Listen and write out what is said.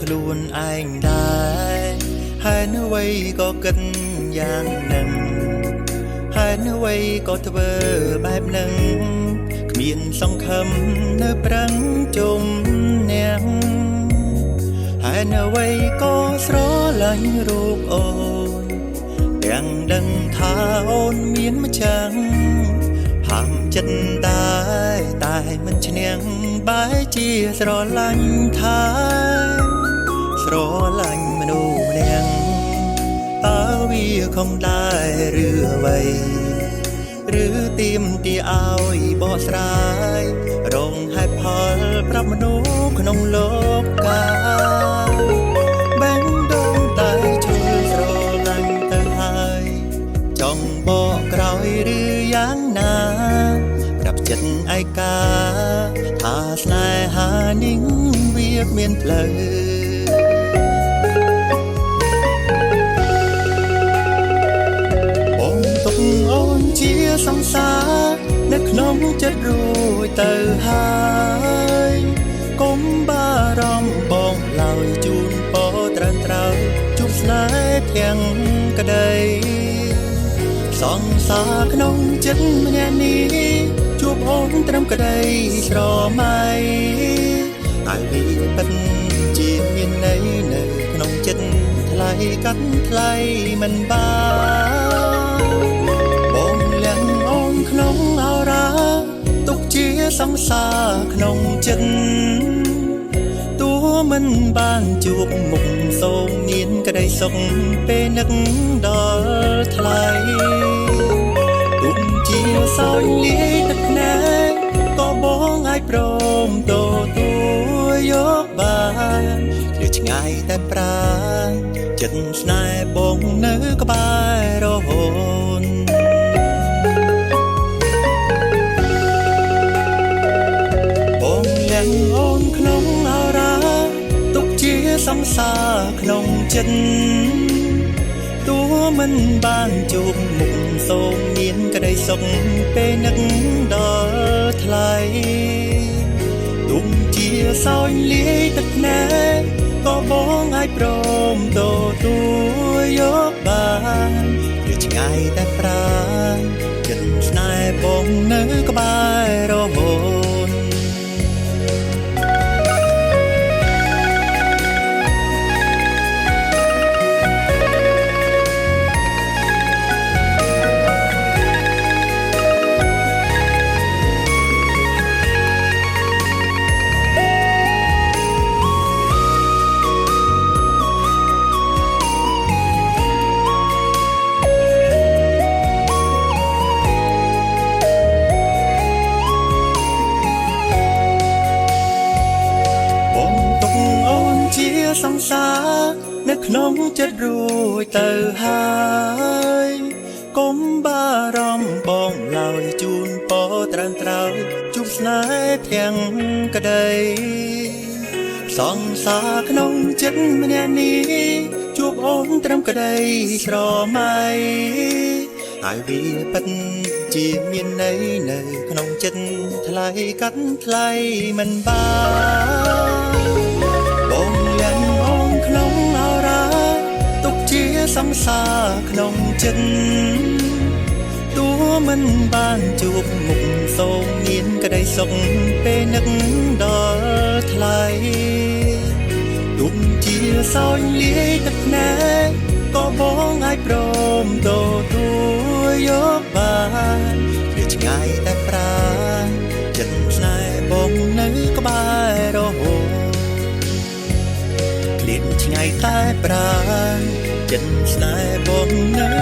ខ្លួនឯងដែរហើយនៅអ្វីក៏គិតយ៉ាងនឹងហើយនៅអ្វីក៏ធ្វើបែបនឹងគ្មានសង្ឃឹមនៅប្រឹងជុំអ្នកហើយនៅអ្វីក៏ស្រឡាញ់រូបអូនទាំងដឹងថាអូនមានម្ចាស់ហាំចិត្តតែមិនឈ្នះបែរជាស្រឡាញ់ថាស្រឡាញ់មនុស្សម្នាក់តើវាខំដែរឬអ្វីឬទៀមទាឲ្យបកស្រាយរងហេតុផលប្រាប់មនុស្សក្នុងលោកកាបែងដូងតែជុលស្រឡាញ់ទៅហើយចង់បកក្រោយឬយ៉ាងណាប្រាប់ចិត្តឯកាថាស្នេហានេះវាមានផ្លូវអូនជាសង្សារនៅក្នុងចិត្តរួចទៅហើយកុំបារម្ភបងឡើយជូនពរត្រូវជួបស្នេហ៍ទាំងក្តីសង្សារក្នុងចិត្តម្នាក់នេះជួបអូនត្រឹមក្តីស្រមៃហើយវាពិតជាមានន័យនៅក្នុងចិត្តថ្លៃកាត់ថ្លៃមិនបានបងលៀងអូនក្នុងអរ៉ាទុកជាសង្សារក្នុងចិត្តទោះមិនបានជួបមុខសូមមានក្តីសុខពេលនឹកដល់ថ្លៃទុំជាសោយលាយទឹកណែក៏បងអាចព្រមទទួលយកបានឬឆ្ងាយតែប្រាណចិត្តស្នេហ៍បងនៅក្បែររហូតបងលៀងអូនក្នុងអរ៉ាទុកជាសង្សារក្នុងចិត្តទោះមិនបានជួបមុខសូមមានក្តីសុខពេលនឹកដល់ថ្លៃទុំជាសោយលាយទឹកណែក៏បងអាចព្រមទទួលយកបានឬឆ្ងាយតែប្រាណចិត្តស្នេហ៍បងនៅក្បែររហូតសង្សារនៅក្នុងចិត្តរួចទៅហើយកុំបារម្ភបងឡើយជូនពរត្រូវជួបស្នេហ៍ទាំងក្តីសង្សារក្នុងចិត្តម្នាក់នេះជួបអូនត្រឹមក្តីស្រមៃហើយវាពិតជាមានន័យនៅក្នុងចិត្តថ្លៃកាត់ថ្លៃមិនបានបងលៀងអូនក្នុងអរ៉ាទុកជាសង្សារក្នុងចិត្តទោះមិនបានជួបមុខសូមមានក្តីសុខពេលនឹកដល់ថ្លៃទុំជាសោយលាយទឹកណែក៏បងអាចព្រមទទួលយកបានឬឆ្ងាយតែប្រាណចិត្តស្នេហ៍បងនៅក្បែររហូតឆ្ងាយតែប្រាណចិត្តស្នេហ៍បងនៅ